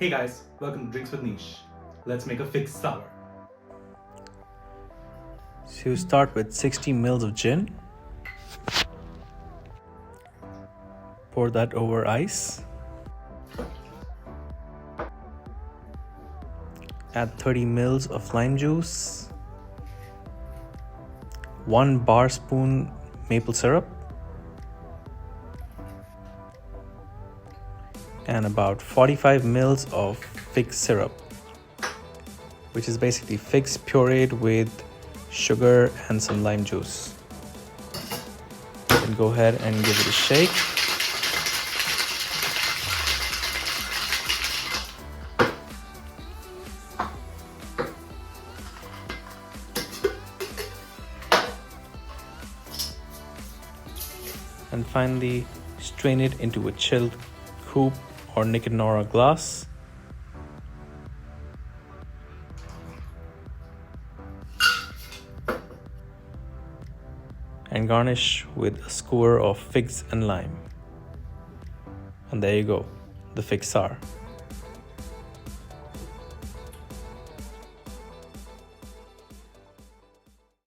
Hey guys, welcome to Drinks with Niche. Let's make a fig sour. So you start with 60 ml of gin. Pour that over ice. Add 30 ml of lime juice. 1 Barspoon maple syrup. And about 45 ml of fig syrup, which is basically figs pureed with sugar and some lime juice. Then go ahead and give it a shake. And finally, strain it into a chilled coupe or Nick Nora Glass. And garnish with a skewer of figs and lime. And there you go, the fig sour.